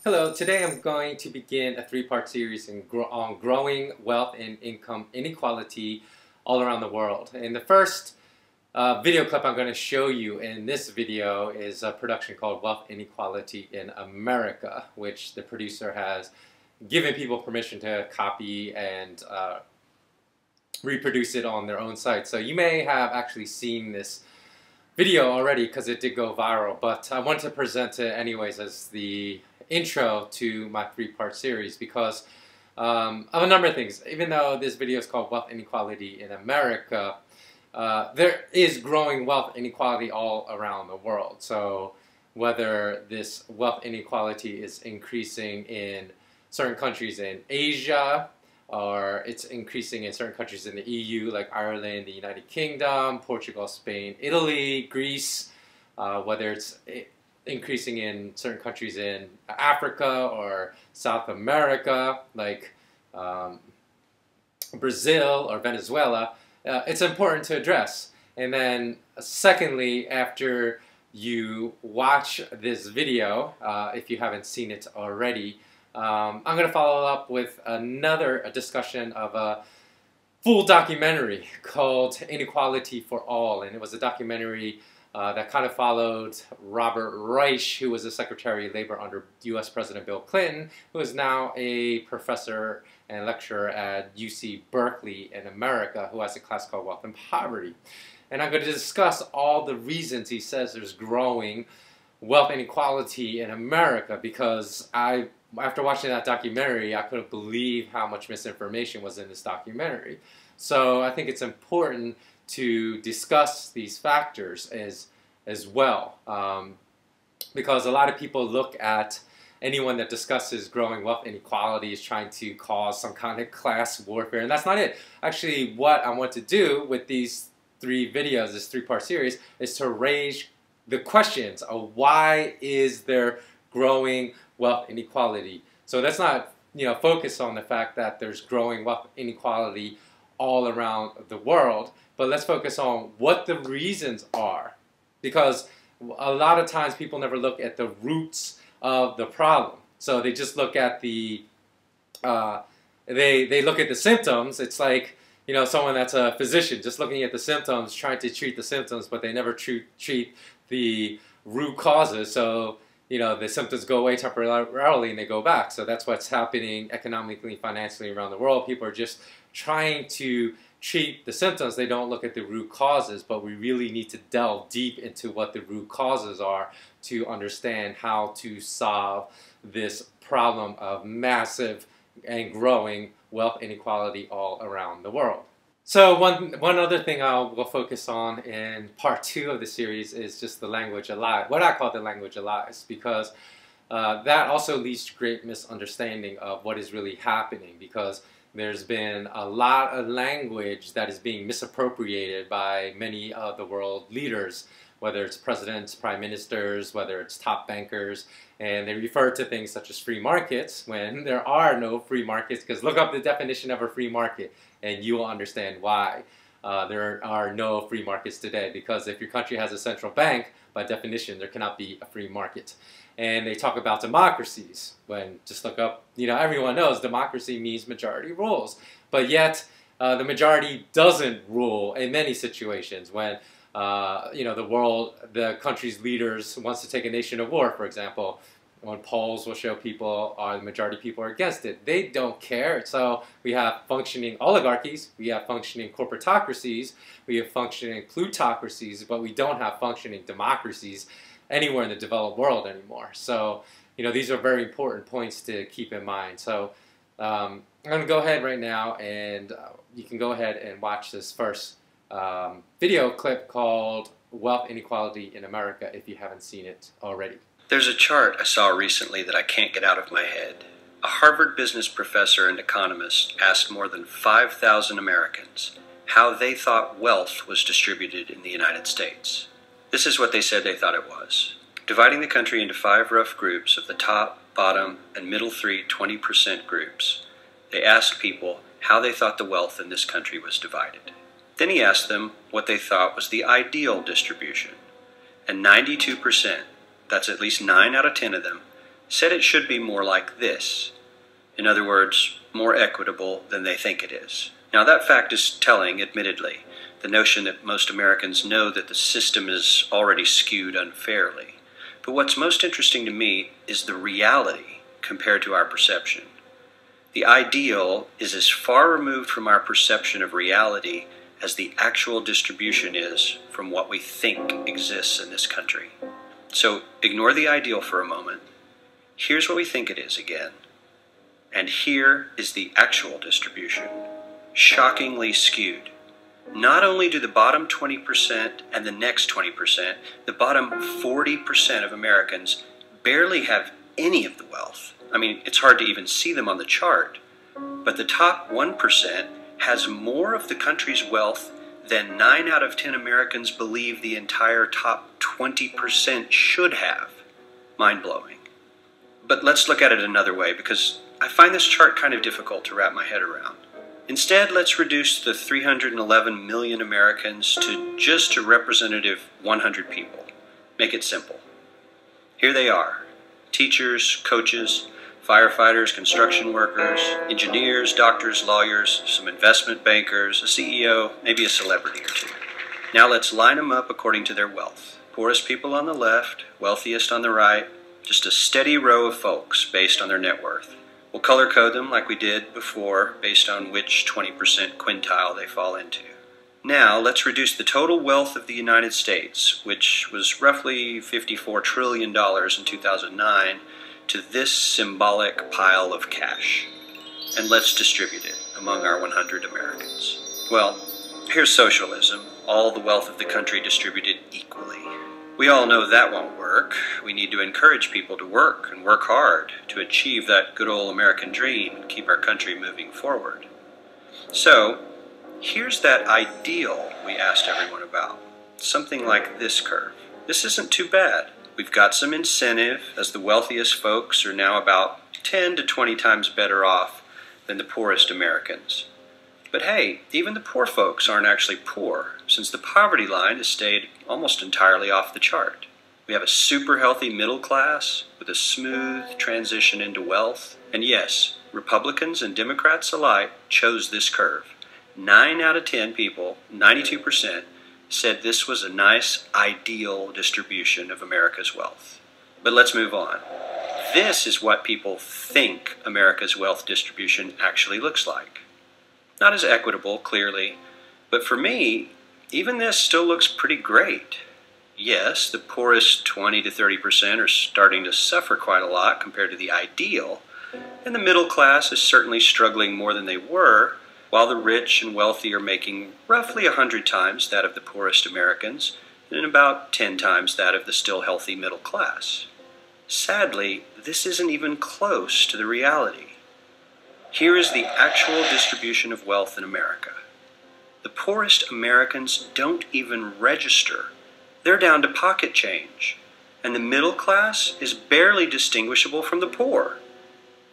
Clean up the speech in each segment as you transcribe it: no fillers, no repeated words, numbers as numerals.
Hello, today I'm going to begin a three-part series on growing wealth and income inequality all around the world. And the first video clip I'm going to show you in this video is a production called Wealth Inequality in America, which the producer has given people permission to copy and reproduce it on their own site. So you may have actually seen this video already because it did go viral, but I wanted to present it anyways as the intro to my three-part series because of a number of things. Even though this video is called Wealth Inequality in America, there is growing wealth inequality all around the world. So whether this wealth inequality is increasing in certain countries in Asia, or it's increasing in certain countries in the EU like Ireland, the United Kingdom, Portugal, Spain, Italy, Greece, whether it's increasing in certain countries in Africa or South America like Brazil or Venezuela, it's important to address. And then secondly, after you watch this video, if you haven't seen it already, I'm going to follow up with another discussion of a full documentary called Inequality for All. And it was a documentary that kind of followed Robert Reich, who was the Secretary of Labor under U.S. President Bill Clinton, who is now a professor and lecturer at UC Berkeley in America, who has a class called Wealth and Poverty. And I'm going to discuss all the reasons he says there's growing wealth inequality in America, because after watching that documentary, I couldn't believe how much misinformation was in this documentary. So I think it's important to discuss these factors as well, because a lot of people look at anyone that discusses growing wealth inequality as trying to cause some kind of class warfare, and that's not it. Actually, what I want to do with these three videos, this three-part series, is to raise the questions of why is there growing wealth inequality. So let's not focus on the fact that there's growing wealth inequality all around the world, but let's focus on what the reasons are, because a lot of times people never look at the roots of the problem. So they just look at the they look at the symptoms. It's like someone that's a physician just looking at the symptoms, trying to treat the symptoms, but they never treat the root causes. So the symptoms go away temporarily and they go back. So that's what's happening economically, financially around the world. People are just trying to treat the symptoms. They don't look at the root causes, but we really need to delve deep into what the root causes are to understand how to solve this problem of massive and growing wealth inequality all around the world. So one other thing we'll focus on in part 2 of the series is just the language of lies, what I call the language of lies, because that also leads to great misunderstanding of what is really happening, because there's been a lot of language that is being misappropriated by many of the world leaders, whether it's presidents, prime ministers, whether it's top bankers, and they refer to things such as free markets when there are no free markets, because look up the definition of a free market and you will understand why there are no free markets today, because if your country has a central bank, by definition there cannot be a free market. And they talk about democracies, when just look up, everyone knows democracy means majority rules, but yet the majority doesn't rule in many situations. When the country's leaders wants to take a nation to war, for example, when polls will show people the majority people are against it. They don't care. So we have functioning oligarchies, we have functioning corporatocracies, we have functioning plutocracies, but we don't have functioning democracies anywhere in the developed world anymore. So these are very important points to keep in mind. So I'm going to go ahead right now, and you can go ahead and watch this first video clip called Wealth Inequality in America if you haven't seen it already. There's a chart I saw recently that I can't get out of my head. A Harvard business professor and economist asked more than 5,000 Americans how they thought wealth was distributed in the United States. This is what they said they thought it was. Dividing the country into 5 rough groups of the top, bottom, and middle 3 20% groups, they asked people how they thought the wealth in this country was divided. Then he asked them what they thought was the ideal distribution. And 92%, that's at least 9 out of 10 of them, said it should be more like this. In other words, more equitable than they think it is. Now that fact is telling, admittedly, the notion that most Americans know that the system is already skewed unfairly. But what's most interesting to me is the reality compared to our perception. The ideal is as far removed from our perception of reality as the actual distribution is from what we think exists in this country. So ignore the ideal for a moment. Here's what we think it is again. And here is the actual distribution, shockingly skewed. Not only do the bottom 20% and the next 20%, the bottom 40% of Americans barely have any of the wealth. I mean, it's hard to even see them on the chart. But the top 1% has more of the country's wealth than 9 out of 10 Americans believe the entire top 20% should have. Mind-blowing. But let's look at it another way, because I find this chart kind of difficult to wrap my head around. Instead, let's reduce the 311 million Americans to just a representative 100 people. Make it simple. Here they are: teachers, coaches, firefighters, construction workers, engineers, doctors, lawyers, some investment bankers, a CEO, maybe a celebrity or two. Now let's line them up according to their wealth. Poorest people on the left, wealthiest on the right, just a steady row of folks based on their net worth. We'll color code them like we did before based on which 20% quintile they fall into. Now let's reduce the total wealth of the United States, which was roughly $54 trillion in 2009, to this symbolic pile of cash. And let's distribute it among our 100 Americans. Well, here's socialism, all the wealth of the country distributed equally. We all know that won't work. We need to encourage people to work and work hard to achieve that good old American dream and keep our country moving forward. So, here's that ideal we asked everyone about. Something like this curve. This isn't too bad. We've got some incentive, as the wealthiest folks are now about 10 to 20 times better off than the poorest Americans. But hey, even the poor folks aren't actually poor, since the poverty line has stayed almost entirely off the chart. We have a super healthy middle class with a smooth transition into wealth. And yes, Republicans and Democrats alike chose this curve. 9 out of 10 people, 92%, said this was a nice, ideal distribution of America's wealth. But let's move on. This is what people think America's wealth distribution actually looks like. Not as equitable, clearly, but for me, even this still looks pretty great. Yes, the poorest 20 to 30% are starting to suffer quite a lot compared to the ideal, and the middle class is certainly struggling more than they were, while the rich and wealthy are making roughly 100 times that of the poorest Americans, and about 10 times that of the still healthy middle class. Sadly, this isn't even close to the reality. Here is the actual distribution of wealth in America. The poorest Americans don't even register. They're down to pocket change, and the middle class is barely distinguishable from the poor.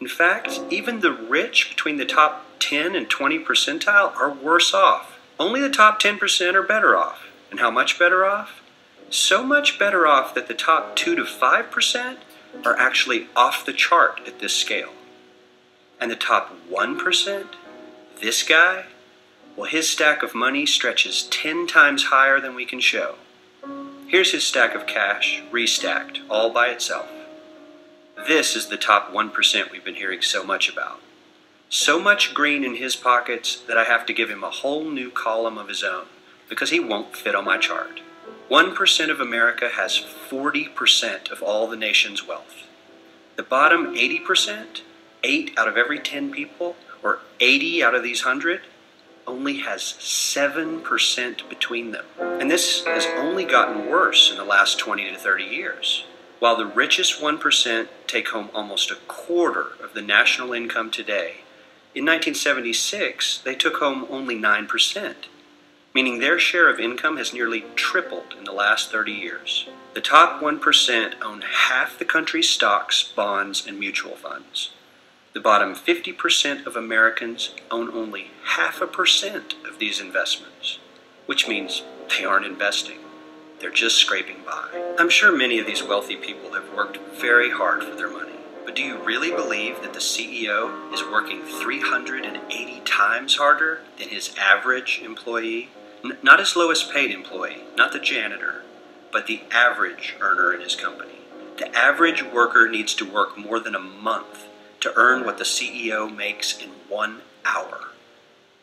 In fact, even the rich between the top 10 and 20 percentile are worse off. Only the top 10% are better off. And how much better off? So much better off that the top 2 to 5% are actually off the chart at this scale. And the top 1%, this guy, well, his stack of money stretches 10 times higher than we can show. Here's his stack of cash, restacked, all by itself. This is the top 1% we've been hearing so much about. So much green in his pockets that I have to give him a whole new column of his own, because he won't fit on my chart. 1% of America has 40% of all the nation's wealth. The bottom 80%, 8 out of every 10 people, or 80 out of these 100, only has 7% between them. And this has only gotten worse in the last 20 to 30 years. While the richest 1% take home almost a quarter of the national income today, in 1976, they took home only 9%, meaning their share of income has nearly tripled in the last 30 years. The top 1% own half the country's stocks, bonds, and mutual funds. The bottom 50% of Americans own only 0.5% of these investments, which means they aren't investing. They're just scraping by. I'm sure many of these wealthy people have worked very hard for their money. But do you really believe that the CEO is working 380 times harder than his average employee? Not his lowest paid employee, not the janitor, but the average earner in his company. The average worker needs to work more than a month to earn what the CEO makes in 1 hour.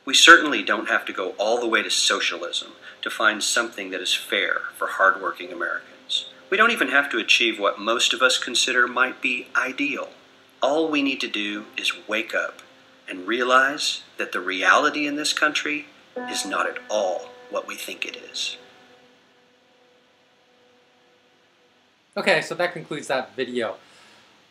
We certainly don't have to go all the way to socialism to find something that is fair for hardworking Americans. We don't even have to achieve what most of us consider might be ideal. All we need to do is wake up and realize that the reality in this country is not at all what we think it is. Okay, so that concludes that video.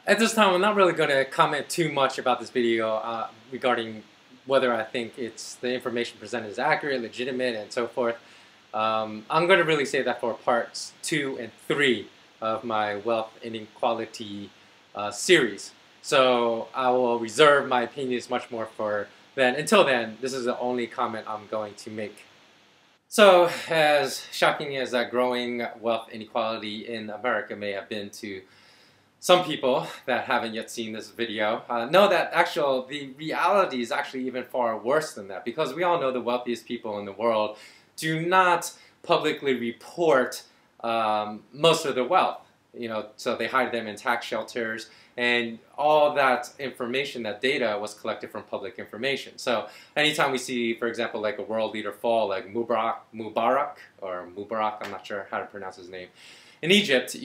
At this time, I'm not really going to comment too much about this video regarding whether I think the information presented is accurate, legitimate, and so forth. I'm going to really say that for parts 2 and 3 of my wealth inequality series. So I will reserve my opinions much more for then. Until then, this is the only comment I'm going to make. So, as shocking as that growing wealth inequality in America may have been to some people that haven't yet seen this video, know that the reality is actually even far worse than that, because we all know the wealthiest people in the world do not publicly report most of their wealth. So they hide them in tax shelters, and all that information, that data, was collected from public information. So anytime we see, for example, like a world leader fall, like Mubarak, I'm not sure how to pronounce his name, in Egypt,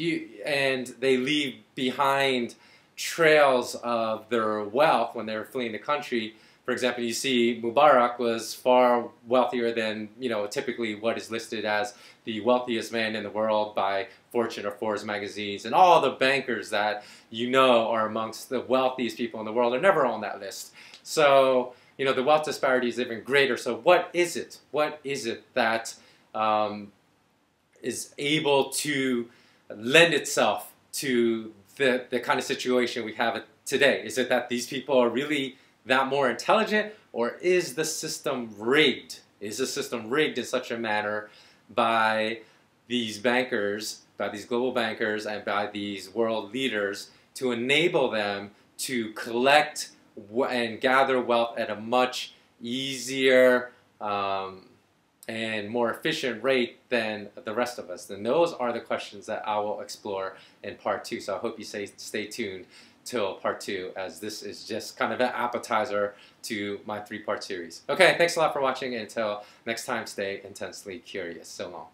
and they leave behind trails of their wealth when they're fleeing the country. For example, you see Mubarak was far wealthier than, typically what is listed as the wealthiest man in the world by Fortune or Forbes magazines. And all the bankers that are amongst the wealthiest people in the world are never on that list. So, the wealth disparity is even greater. So what is it? What is it that is able to lend itself to the kind of situation we have today? Is it that these people are really that more intelligent, or is the system rigged? Is the system rigged in such a manner by these bankers, by these global bankers, and by these world leaders to enable them to collect and gather wealth at a much easier and more efficient rate than the rest of us? And those are the questions that I will explore in part 2. So I hope you stay tuned till part 2, as this is just kind of an appetizer to my 3-part series. Okay, thanks a lot for watching, and until next time, stay intensely curious. So long.